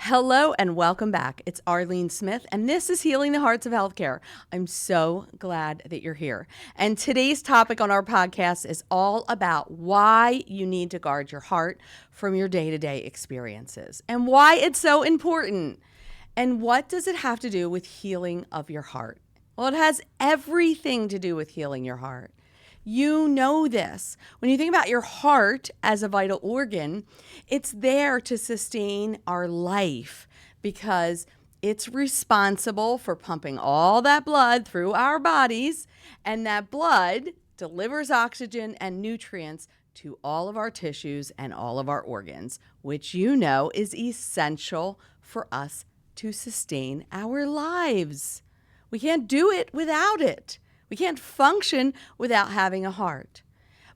Hello and welcome back. It's Arleen Smith, and this is Healing the Hearts of Healthcare. I'm so glad that you're here. And today's topic on our podcast is all about why you need to guard your heart from your day-to-day experiences and why it's so important. And what does it have to do with healing of your heart? Well, it has everything to do with healing your heart. You know this. When you think about your heart as a vital organ, it's there to sustain our life because it's responsible for pumping all that blood through our bodies, and that blood delivers oxygen and nutrients to all of our tissues and all of our organs, which you know is essential for us to sustain our lives. We can't do it without it. We can't function without having a heart.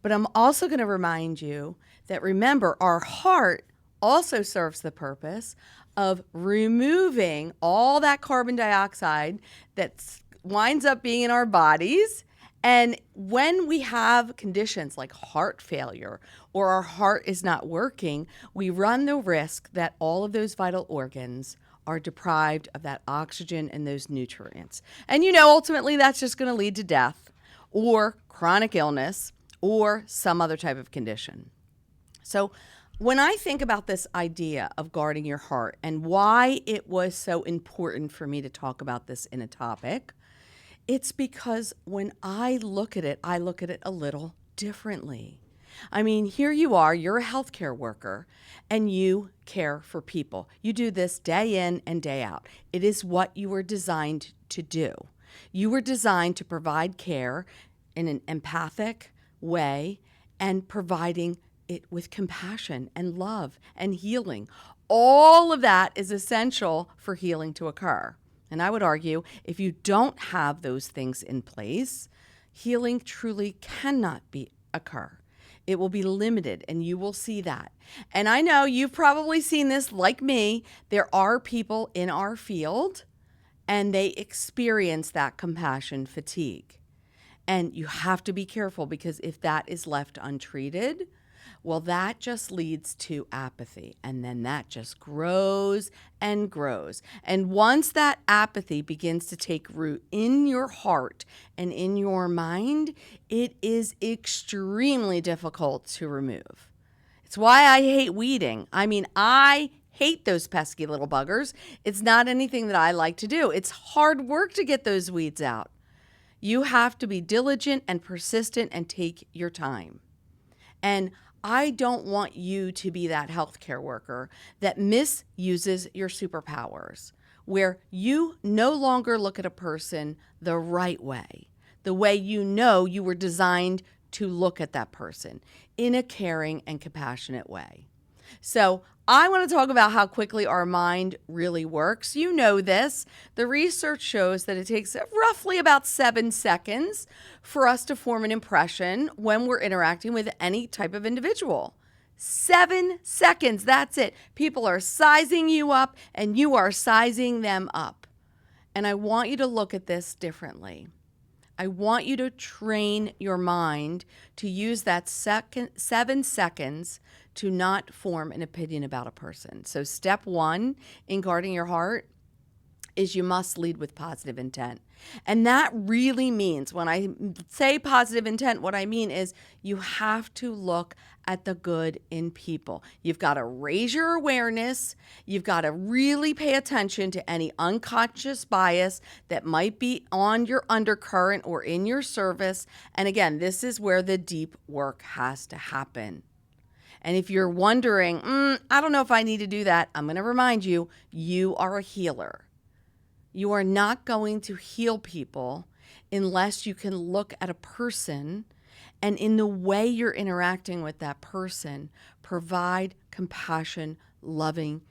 But I'm also going to remind you that remember, our heart also serves the purpose of removing all that carbon dioxide that winds up being in our bodies. And when we have conditions like heart failure or our heart is not working, we run the risk that all of those vital organs are deprived of that oxygen and those nutrients. And ultimately that's just going to lead to death or chronic illness or some other type of condition. So when I think about this idea of guarding your heart and why it was so important for me to talk about this in a topic, it's because when I look at it a little differently. I mean, here you are, you're a healthcare worker, and you care for people. You do this day in and day out. It is what you were designed to do. You were designed to provide care in an empathic way and providing it with compassion and love and healing. All of that is essential for healing to occur. And I would argue if you don't have those things in place, healing truly cannot occur. It will be limited, and you will see that. And I know you've probably seen this like me. There are people in our field, and they experience that compassion fatigue. And you have to be careful because if that is left untreated, well, that just leads to apathy, and then that just grows and grows. And once that apathy begins to take root in your heart and in your mind, it is extremely difficult to remove. It's why I hate weeding. I mean, I hate those pesky little buggers. It's not anything that I like to do. It's hard work to get those weeds out. You have to be diligent and persistent and take your time. And I don't want you to be that healthcare worker that misuses your superpowers, where you no longer look at a person the right way, the way you were designed to look at that person, in a caring and compassionate way. So I want to talk about how quickly our mind really works. You know this. The research shows that it takes roughly about 7 seconds for us to form an impression when we're interacting with any type of individual. 7 seconds, that's it. People are sizing you up and you are sizing them up. And I want you to look at this differently. I want you to train your mind to use that 7 seconds to not form an opinion about a person. So step 1 in guarding your heart is you must lead with positive intent. And that really means, when I say positive intent, what I mean is you have to look at the good in people. You've got to raise your awareness. You've got to really pay attention to any unconscious bias that might be on your undercurrent or in your service. And again, this is where the deep work has to happen. And if you're wondering, I don't know if I need to do that, I'm going to remind you, you are a healer. You are not going to heal people unless you can look at a person and in the way you're interacting with that person, provide compassion, loving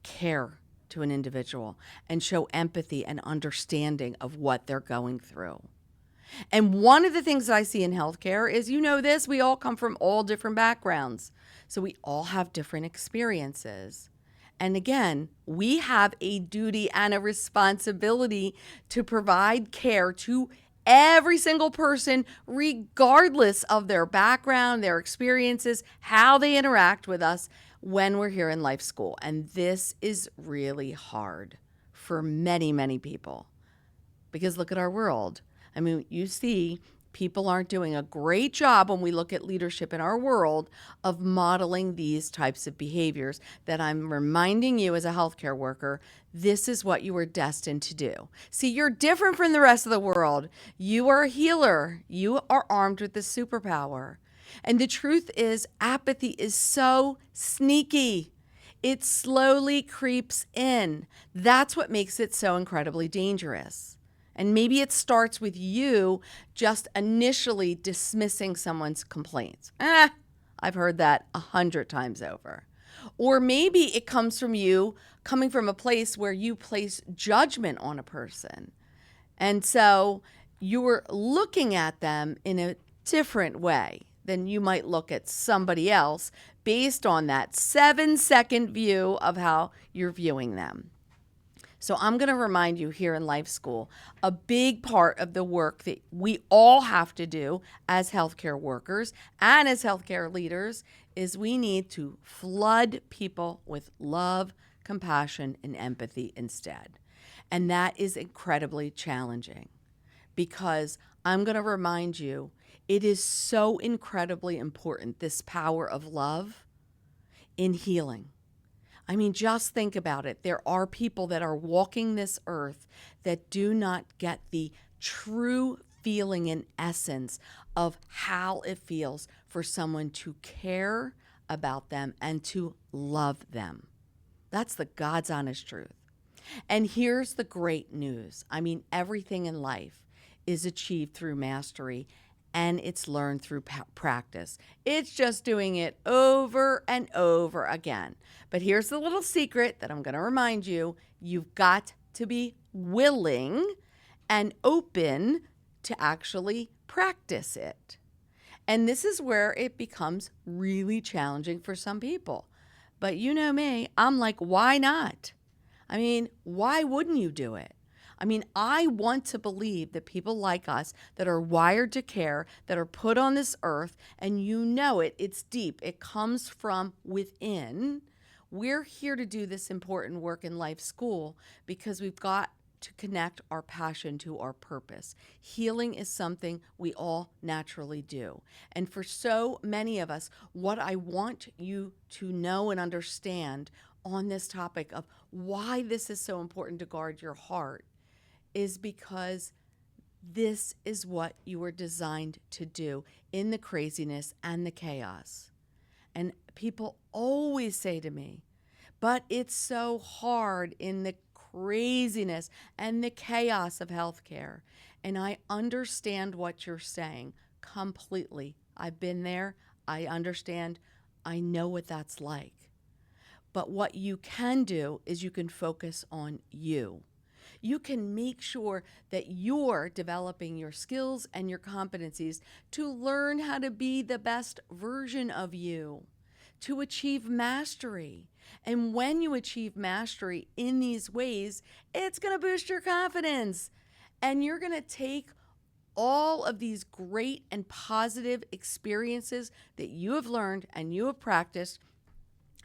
care to an individual and show empathy and understanding of what they're going through. And one of the things that I see in healthcare is, this, we all come from all different backgrounds. So we all have different experiences. And again, we have a duty and a responsibility to provide care to every single person, regardless of their background, their experiences, how they interact with us. when we're here in life school. And this is really hard for many, many people because look at our world. I mean, you see, people aren't doing a great job when we look at leadership in our world of modeling these types of behaviors that I'm reminding you as a healthcare worker, this is what you were destined to do. See, you're different from the rest of the world. You are a healer. You are armed with this superpower. And the truth is, apathy is so sneaky. It slowly creeps in. That's what makes it so incredibly dangerous. And maybe it starts with you just initially dismissing someone's complaints. I've heard that 100 times over. Or maybe it comes from you coming from a place where you place judgment on a person. And so you're looking at them in a different way than you might look at somebody else based on that 7-second view of how you're viewing them. So I'm going to remind you here in Life School, a big part of the work that we all have to do as healthcare workers and as healthcare leaders is we need to flood people with love, compassion, and empathy instead. And that is incredibly challenging because I'm going to remind you, it is so incredibly important, this power of love in healing. I mean, just think about it. There are people that are walking this earth that do not get the true feeling and essence of how it feels for someone to care about them and to love them. That's the God's honest truth. And here's the great news. I mean, everything in life is achieved through mastery and it's learned through practice. It's just doing it over and over again. But here's the little secret that I'm going to remind you. You've got to be willing and open to actually practice it. And this is where it becomes really challenging for some people. But you know me, I'm like, why not? I mean, why wouldn't you do it? I mean, I want to believe that people like us that are wired to care, that are put on this earth, and you know it, it's deep, it comes from within. We're here to do this important work in Life School because we've got to connect our passion to our purpose. Healing is something we all naturally do. And for so many of us, what I want you to know and understand on this topic of why this is so important to guard your heart is because this is what you were designed to do in the craziness and the chaos. And people always say to me, but it's so hard in the craziness and the chaos of healthcare. And I understand what you're saying completely. I've been there. I understand. I know what that's like. But what you can do is you can focus on you. You can make sure that you're developing your skills and your competencies to learn how to be the best version of you, to achieve mastery. And when you achieve mastery in these ways, it's going to boost your confidence. And you're going to take all of these great and positive experiences that you have learned and you have practiced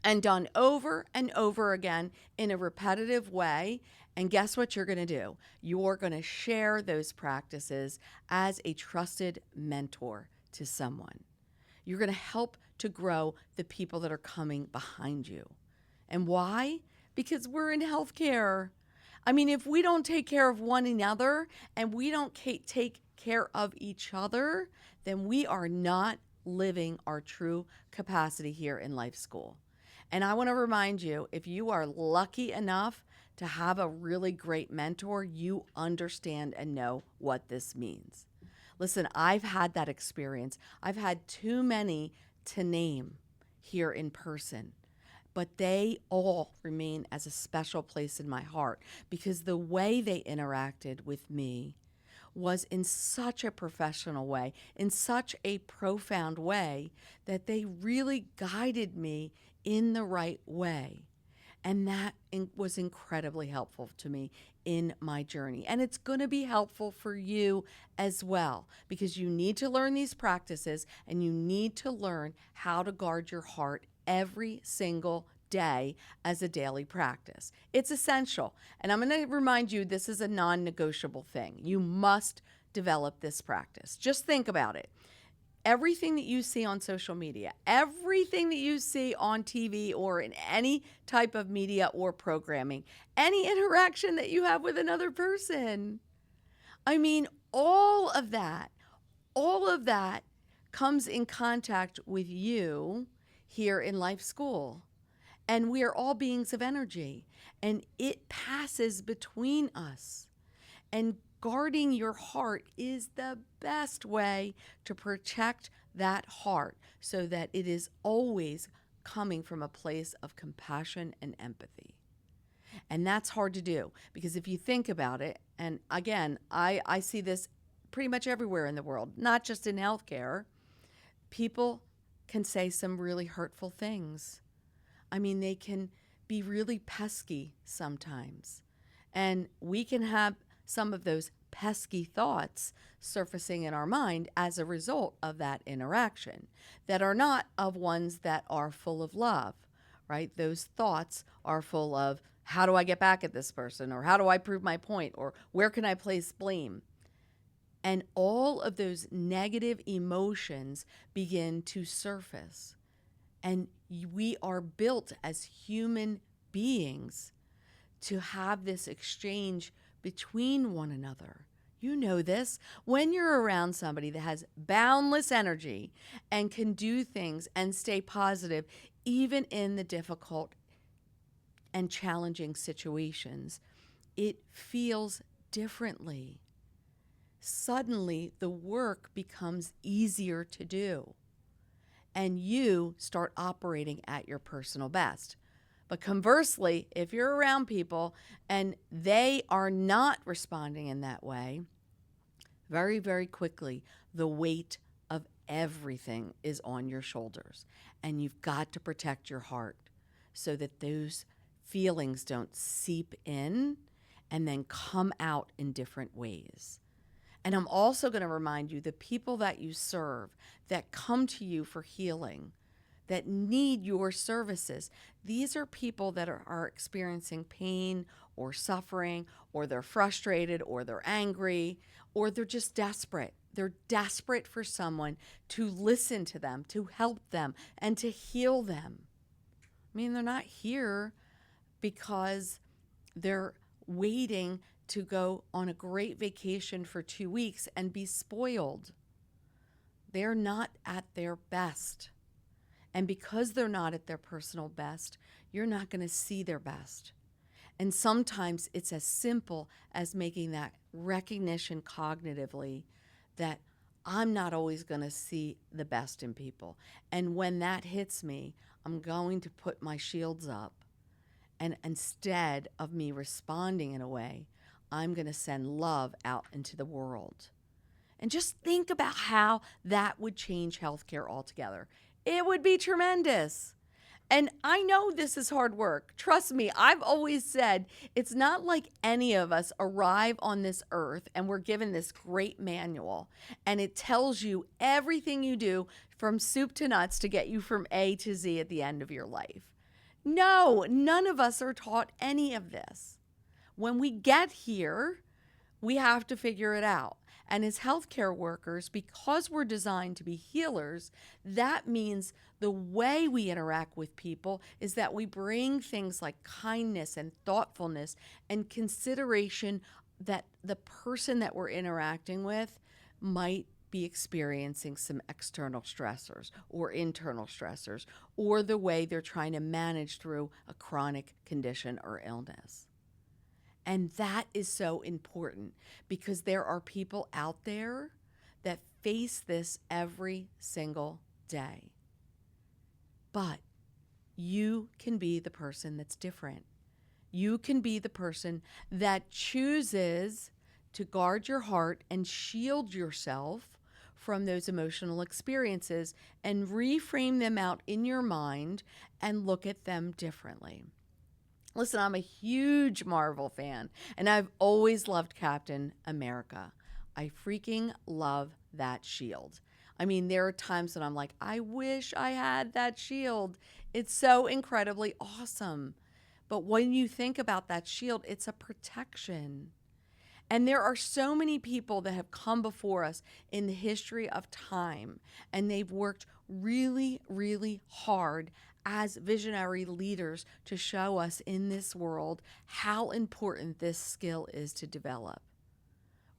and done over and over again in a repetitive way. And guess what you're going to do? You're going to share those practices as a trusted mentor to someone. You're going to help to grow the people that are coming behind you. And why? Because we're in healthcare. I mean, if we don't take care of one another and we don't take care of each other, then we are not living our true capacity here in Life School. And I want to remind you, if you are lucky enough to have a really great mentor, you understand and know what this means. Listen, I've had that experience. I've had too many to name here in person, but they all remain as a special place in my heart because the way they interacted with me was in such a professional way, in such a profound way, that they really guided me in the right way. And that was incredibly helpful to me in my journey. And it's going to be helpful for you as well, because you need to learn these practices and you need to learn how to guard your heart every single day as a daily practice. It's essential. And I'm going to remind you, this is a non-negotiable thing. You must develop this practice. Just think about it. Everything that you see on social media, everything that you see on TV or in any type of media or programming, any interaction that you have with another person, I mean, all of that comes in contact with you here in life school. And we are all beings of energy, and it passes between us. And guarding your heart is the best way to protect that heart so that it is always coming from a place of compassion and empathy. And that's hard to do because if you think about it, and again, I see this pretty much everywhere in the world, not just in healthcare, people can say some really hurtful things. I mean, they can be really pesky sometimes. And we can have some of those pesky thoughts surfacing in our mind as a result of that interaction that are not of ones that are full of love, right? Those thoughts are full of, how do I get back at this person? Or how do I prove my point? Or where can I place blame? And all of those negative emotions begin to surface. And we are built as human beings to have this exchange between one another. You know this. When you're around somebody that has boundless energy and can do things and stay positive, even in the difficult and challenging situations, it feels differently. Suddenly, the work becomes easier to do, and you start operating at your personal best. But conversely, if you're around people and they are not responding in that way, very, very quickly, the weight of everything is on your shoulders. And you've got to protect your heart so that those feelings don't seep in and then come out in different ways. And I'm also going to remind you the people that you serve that come to you for healing, that need your services, these are people that are experiencing pain or suffering, or they're frustrated, or they're angry, or they're just desperate. They're desperate for someone to listen to them, to help them, and to heal them. I mean, they're not here because they're waiting to go on a great vacation for 2 weeks and be spoiled. They're not at their best. And because they're not at their personal best, you're not going to see their best. And sometimes it's as simple as making that recognition cognitively that I'm not always going to see the best in people. And when that hits me, I'm going to put my shields up. And instead of me responding in a way, I'm going to send love out into the world. And just think about how that would change healthcare altogether. It would be tremendous. And I know this is hard work. Trust me, I've always said it's not like any of us arrive on this earth and we're given this great manual and it tells you everything you do from soup to nuts to get you from A to Z at the end of your life. No, none of us are taught any of this. When we get here, we have to figure it out. And as healthcare workers, because we're designed to be healers, that means the way we interact with people is that we bring things like kindness and thoughtfulness and consideration that the person that we're interacting with might be experiencing some external stressors or internal stressors, or the way they're trying to manage through a chronic condition or illness. And that is so important because there are people out there that face this every single day. But you can be the person that's different. You can be the person that chooses to guard your heart and shield yourself from those emotional experiences and reframe them out in your mind and look at them differently. Listen, I'm a huge Marvel fan, and I've always loved Captain America. I freaking love that shield. I mean, there are times when I'm like, I wish I had that shield. It's so incredibly awesome. But when you think about that shield, it's a protection. And there are so many people that have come before us in the history of time, and they've worked really, really hard as visionary leaders to show us in this world how important this skill is to develop,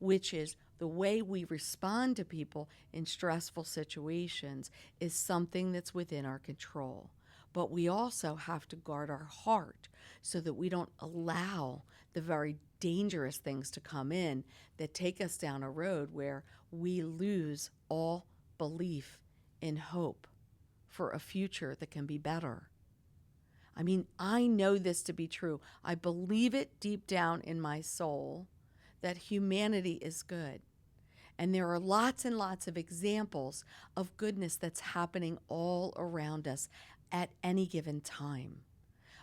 which is the way we respond to people in stressful situations is something that's within our control. But we also have to guard our heart so that we don't allow the very dangerous things to come in that take us down a road where we lose all belief in hope for a future that can be better. I mean, I know this to be true. I believe it deep down in my soul that humanity is good. And there are lots and lots of examples of goodness that's happening all around us at any given time.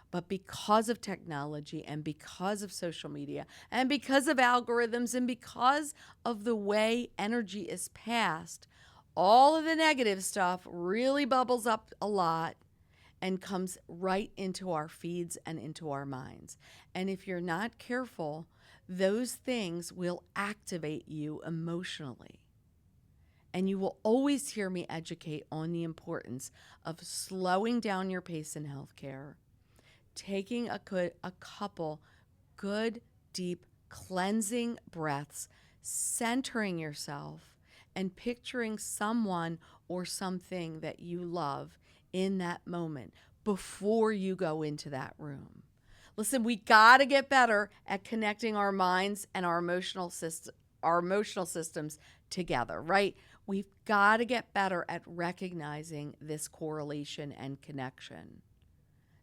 But because of technology and because of social media and because of algorithms and because of the way energy is passed, all of the negative stuff really bubbles up a lot and comes right into our feeds and into our minds. And if you're not careful, those things will activate you emotionally. And you will always hear me educate on the importance of slowing down your pace in healthcare, taking a couple good, deep, cleansing breaths, centering yourself, and picturing someone or something that you love in that moment before you go into that room. Listen, we got to get better at connecting our minds and our emotional systems together, right? We've got to get better at recognizing this correlation and connection.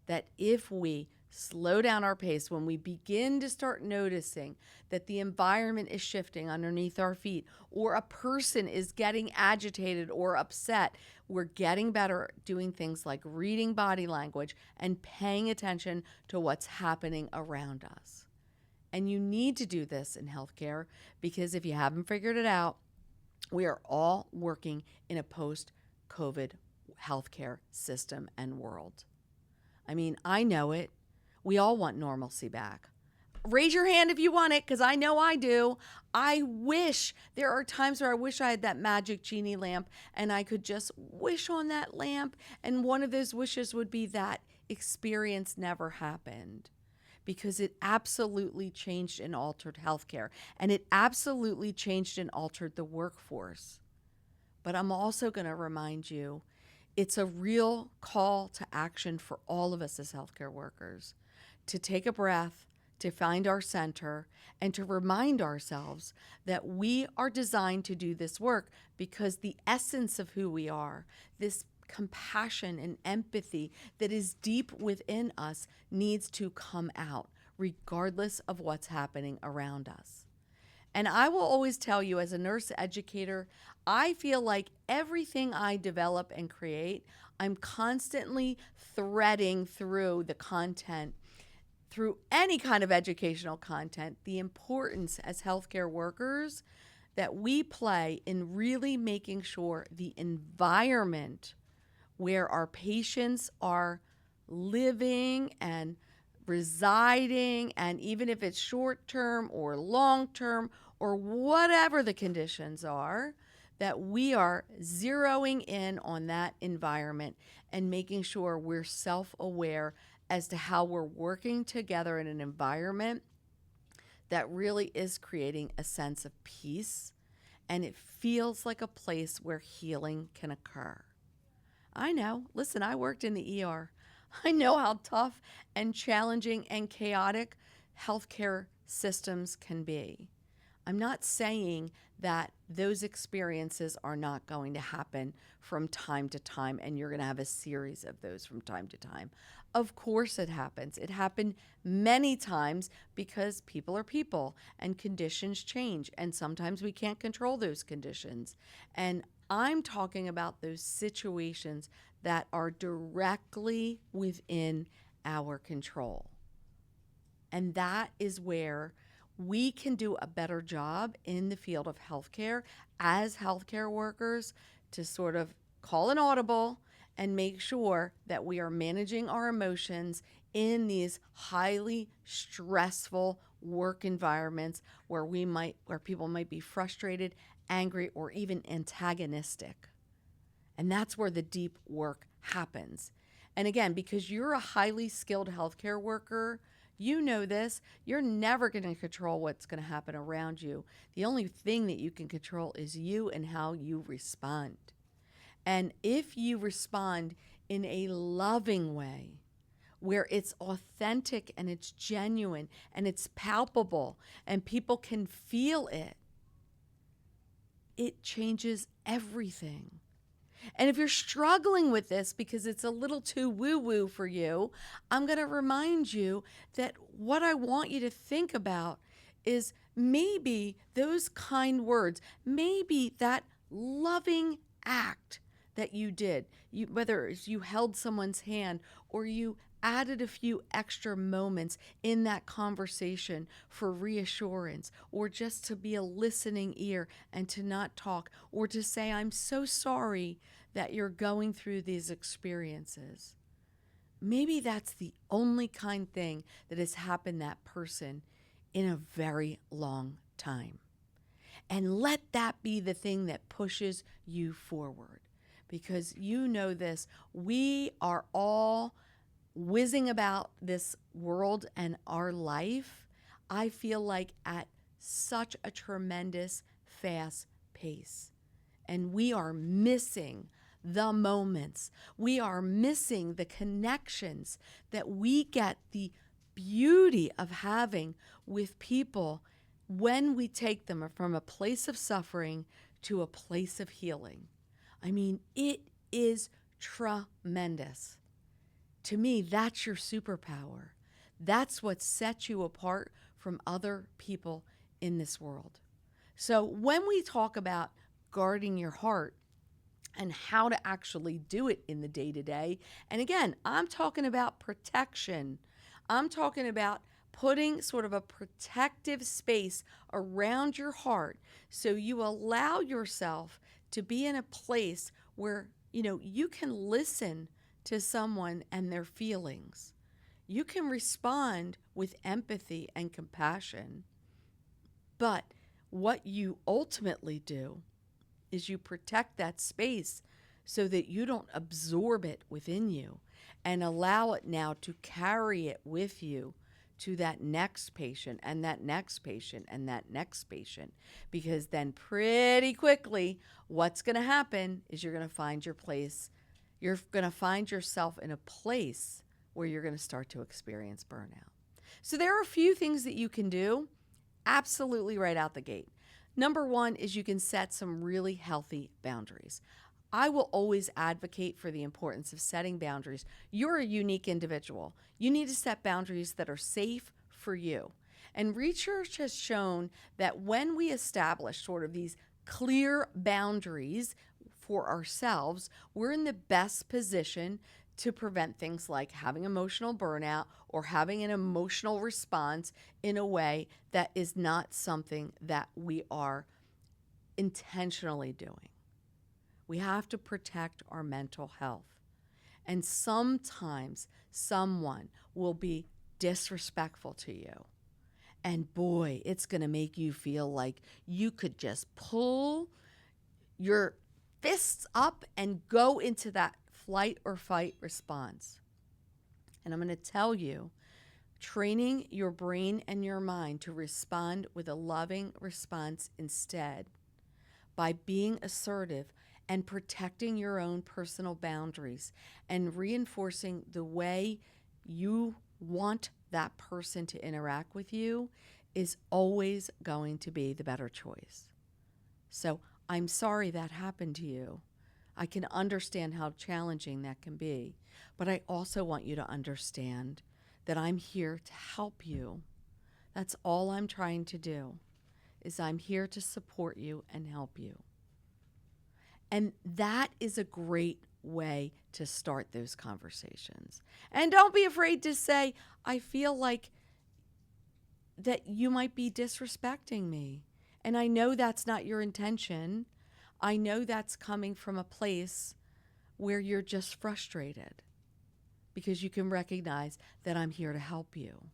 That if we slow down our pace, when we begin to start noticing that the environment is shifting underneath our feet, or a person is getting agitated or upset, we're getting better at doing things like reading body language and paying attention to what's happening around us. And you need to do this in healthcare because if you haven't figured it out, we are all working in a post-COVID healthcare system and world. I mean, I know it. We all want normalcy back. Raise your hand if you want it, because I know I do. I wish, there are times where I wish I had that magic genie lamp and I could just wish on that lamp. And one of those wishes would be that experience never happened, because it absolutely changed and altered healthcare. And it absolutely changed and altered the workforce. But I'm also going to remind you, it's a real call to action for all of us as healthcare workers to take a breath, to find our center, and to remind ourselves that we are designed to do this work because the essence of who we are, this compassion and empathy that is deep within us, needs to come out regardless of what's happening around us. And I will always tell you, as a nurse educator, I feel like everything I develop and create, I'm constantly threading through the content, through any kind of educational content, the importance as healthcare workers that we play in really making sure the environment where our patients are living and residing, and even if it's short term or long term or whatever the conditions are, that we are zeroing in on that environment and making sure we're self-aware as to how we're working together in an environment that really is creating a sense of peace, and it feels like a place where healing can occur. I know. Listen, I worked in the ER. I know how tough and challenging and chaotic healthcare systems can be. I'm not saying that those experiences are not going to happen from time to time and you're going to have a series of those from time to time. Of course it happens. It happened many times because people are people and conditions change, and sometimes we can't control those conditions. And I'm talking about those situations that are directly within our control. And that is where we can do a better job in the field of healthcare as healthcare workers to sort of call an audible and make sure that we are managing our emotions in these highly stressful work environments where people might be frustrated, angry, or even antagonistic. And that's where the deep work happens. And again, because you're a highly skilled healthcare worker, you know this, you're never going to control what's going to happen around you. The only thing that you can control is you and how you respond. And if you respond in a loving way, where it's authentic and it's genuine and it's palpable and people can feel it, it changes everything. And if you're struggling with this because it's a little too woo-woo for you, I'm going to remind you that what I want you to think about is maybe those kind words, maybe that loving act that you did, whether it's you held someone's hand or you added a few extra moments in that conversation for reassurance, or just to be a listening ear and to not talk, or to say, I'm so sorry that you're going through these experiences. Maybe that's the only kind thing that has happened that person in a very long time. And let that be the thing that pushes you forward. Because you know this, we are all whizzing about this world and our life, I feel like at such a tremendous fast pace. And we are missing the moments. We are missing the connections that we get the beauty of having with people when we take them from a place of suffering to a place of healing. I mean, it is tremendous. To me, that's your superpower. That's what sets you apart from other people in this world. So when we talk about guarding your heart and how to actually do it in the day-to-day, and again, I'm talking about protection. I'm talking about putting sort of a protective space around your heart so you allow yourself to be in a place where, you can listen to someone and their feelings. You can respond with empathy and compassion. But what you ultimately do is you protect that space so that you don't absorb it within you and allow it now to carry it with you to that next patient and that next patient and that next patient. Because then pretty quickly, what's going to happen is you're going to find your place. You're going to find yourself in a place where you're going to start to experience burnout. So there are a few things that you can do absolutely right out the gate. Number one is you can set some really healthy boundaries. I will always advocate for the importance of setting boundaries. You're a unique individual. You need to set boundaries that are safe for you. And research has shown that when we establish sort of these clear boundaries for ourselves, we're in the best position to prevent things like having emotional burnout or having an emotional response in a way that is not something that we are intentionally doing. We have to protect our mental health. And sometimes someone will be disrespectful to you. And boy, it's going to make you feel like you could just pull your fists up and go into that flight or fight response. And I'm going to tell you, training your brain and your mind to respond with a loving response instead, by being assertive and protecting your own personal boundaries and reinforcing the way you want that person to interact with you, is always going to be the better choice. So I'm sorry that happened to you. I can understand how challenging that can be, but I also want you to understand that I'm here to help you. That's all I'm trying to do, is I'm here to support you and help you. And that is a great way to start those conversations. And don't be afraid to say, I feel like that you might be disrespecting me. And I know that's not your intention. I know that's coming from a place where you're just frustrated because you can recognize that I'm here to help you.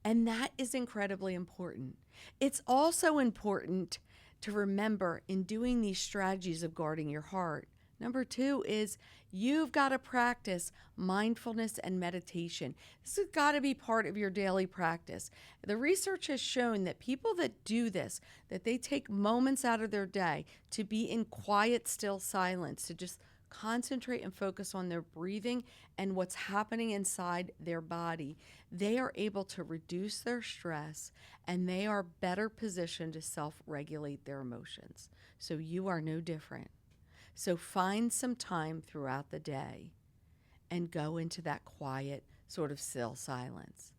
And that is incredibly important. It's also important to remember in doing these strategies of guarding your heart. Number 2 is you've got to practice mindfulness and meditation. This has got to be part of your daily practice. The research has shown that people that do this, that they take moments out of their day to be in quiet, still silence, to just concentrate and focus on their breathing and what's happening inside their body, they are able to reduce their stress and they are better positioned to self-regulate their emotions. So you are no different. So find some time throughout the day and go into that quiet, sort of still silence.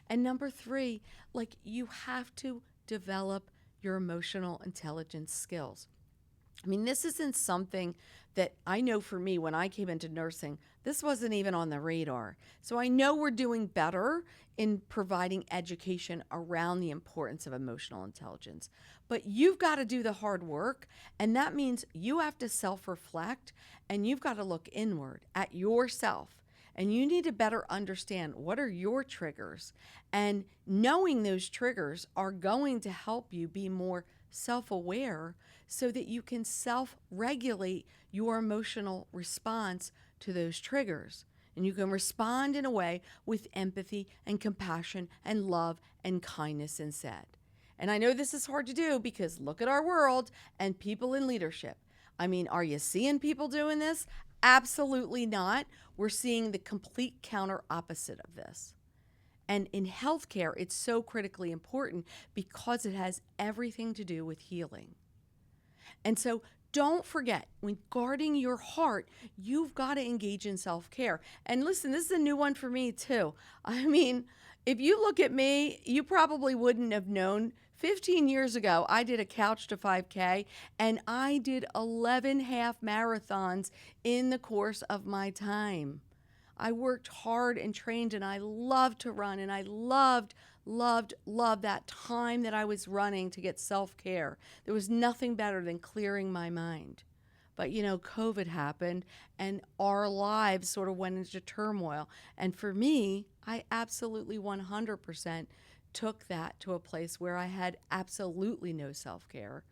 And number 3, like you have to develop your emotional intelligence skills. I mean, this isn't something that I know for me when I came into nursing, this wasn't even on the radar. So I know we're doing better in providing education around the importance of emotional intelligence. But you've got to do the hard work, and that means you have to self-reflect and you've got to look inward at yourself. And you need to better understand what are your triggers. And knowing those triggers are going to help you be more self-aware so that you can self-regulate your emotional response to those triggers. And you can respond in a way with empathy and compassion and love and kindness instead. And I know this is hard to do because look at our world and people in leadership. I mean, are you seeing people doing this? Absolutely not. We're seeing the complete counter opposite of this. And in healthcare, it's so critically important because it has everything to do with healing. And so don't forget, when guarding your heart, you've got to engage in self-care. And listen, this is a new one for me too. I mean, if you look at me, you probably wouldn't have known. 15 years ago, I did a couch to 5K and I did 11 half marathons in the course of my time. I worked hard and trained and I loved to run and I loved that time that I was running to get self-care. There was nothing better than clearing my mind. But COVID happened and our lives sort of went into turmoil. And for me, I absolutely 100% took that to a place where I had absolutely no self-care.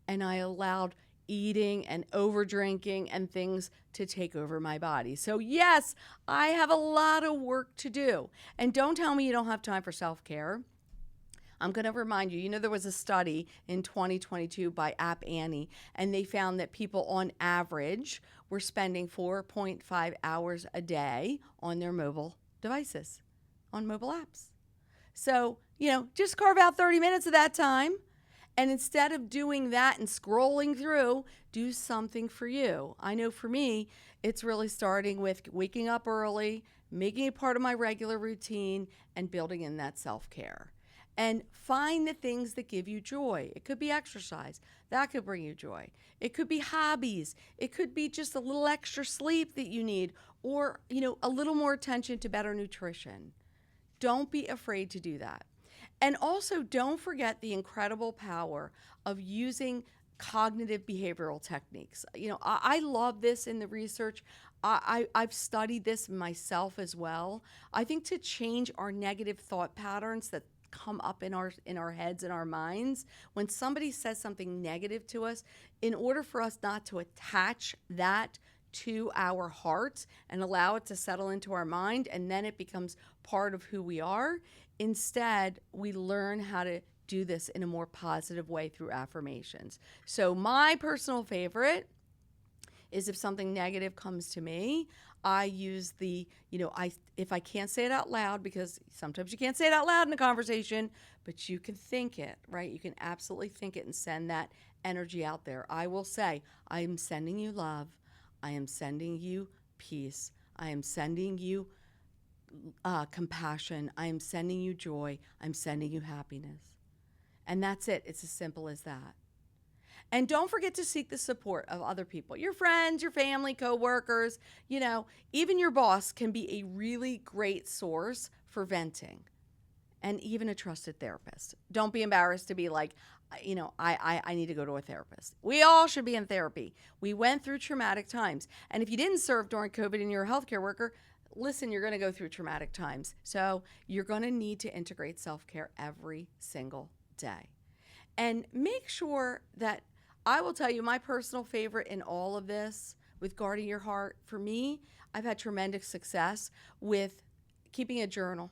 And I allowed eating and over drinking and things to take over my body. So yes, I have a lot of work to do. And don't tell me you don't have time for self-care. I'm going to remind you, there was a study in 2022 by App Annie, and they found that people on average were spending 4.5 hours a day on their mobile devices, on mobile apps. So, just carve out 30 minutes of that time. And instead of doing that and scrolling through, do something for you. I know for me, it's really starting with waking up early, making it part of my regular routine, and building in that self-care. And find the things that give you joy. It could be exercise. That could bring you joy. It could be hobbies. It could be just a little extra sleep that you need, or, a little more attention to better nutrition. Don't be afraid to do that. And also don't forget the incredible power of using cognitive behavioral techniques. I love this in the research. I've studied this myself as well. I think to change our negative thought patterns that come up in our heads and our minds, when somebody says something negative to us, in order for us not to attach that to our hearts and allow it to settle into our mind, and then it becomes part of who we are. Instead, we learn how to do this in a more positive way through affirmations. So my personal favorite is if something negative comes to me, I use if I can't say it out loud, because sometimes you can't say it out loud in a conversation, but you can think it, right? You can absolutely think it and send that energy out there. I will say, I am sending you love. I am sending you peace. I am sending you compassion. I am sending you joy. I'm sending you happiness. And that's it. It's as simple as that. And don't forget to seek the support of other people, your friends, your family, coworkers. Even your boss can be a really great source for venting. and even a trusted therapist. Don't be embarrassed to be like, I need to go to a therapist. We all should be in therapy. We went through traumatic times. And if you didn't serve during COVID and you're a healthcare worker, listen, you're going to go through traumatic times. So you're going to need to integrate self-care every single day. And make sure that I will tell you my personal favorite in all of this with guarding your heart. For me, I've had tremendous success with keeping a journal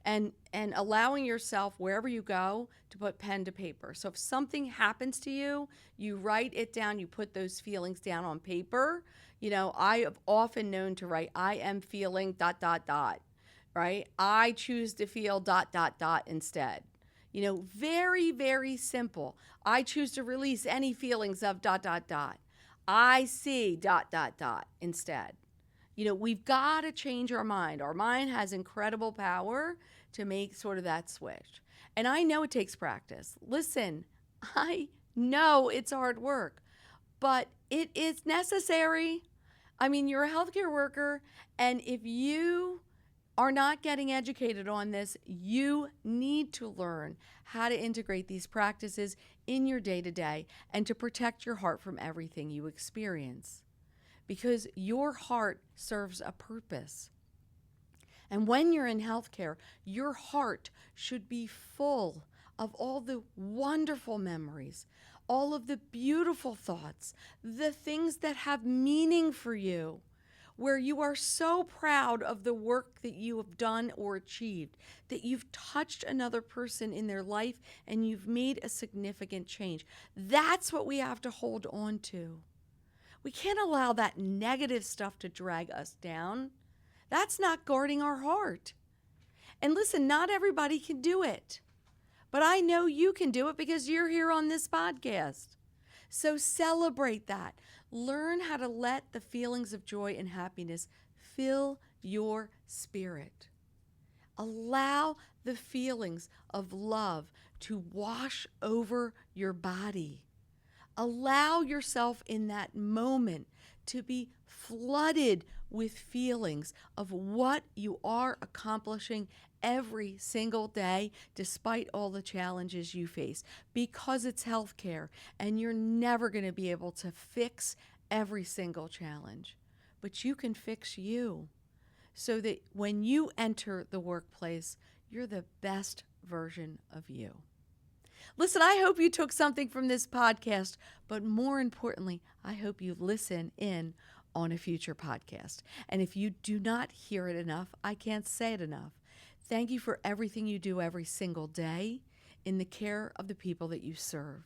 and allowing yourself wherever you go to put pen to paper. So if something happens to you, you write it down, you put those feelings down on paper. I have often known to write, I am feeling ... right? I choose to feel ... instead. Very, very simple. I choose to release any feelings of ... I see ... instead. We've got to change our mind. Our mind has incredible power to make sort of that switch. And I know it takes practice. Listen, I know it's hard work, but it is necessary. I mean, you're a healthcare worker, and if you are not getting educated on this, you need to learn how to integrate these practices in your day-to-day and to protect your heart from everything you experience. Because your heart serves a purpose. And when you're in healthcare, your heart should be full of all the wonderful memories, all of the beautiful thoughts, the things that have meaning for you, where you are so proud of the work that you have done or achieved, that you've touched another person in their life and you've made a significant change. That's what we have to hold on to. We can't allow that negative stuff to drag us down. That's not guarding our heart. And listen, not everybody can do it, but I know you can do it because you're here on this podcast. So celebrate that. Learn how to let the feelings of joy and happiness fill your spirit. Allow the feelings of love to wash over your body. Allow yourself in that moment to be flooded with feelings of what you are accomplishing every single day, despite all the challenges you face, because it's healthcare and you're never going to be able to fix every single challenge. But you can fix you so that when you enter the workplace, you're the best version of you. Listen, I hope you took something from this podcast, but more importantly, I hope you listen in on a future podcast. And if you do not hear it enough, I can't say it enough. Thank you for everything you do every single day in the care of the people that you serve.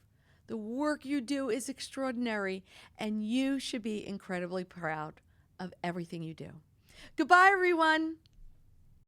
The work you do is extraordinary, and you should be incredibly proud of everything you do. Goodbye, everyone.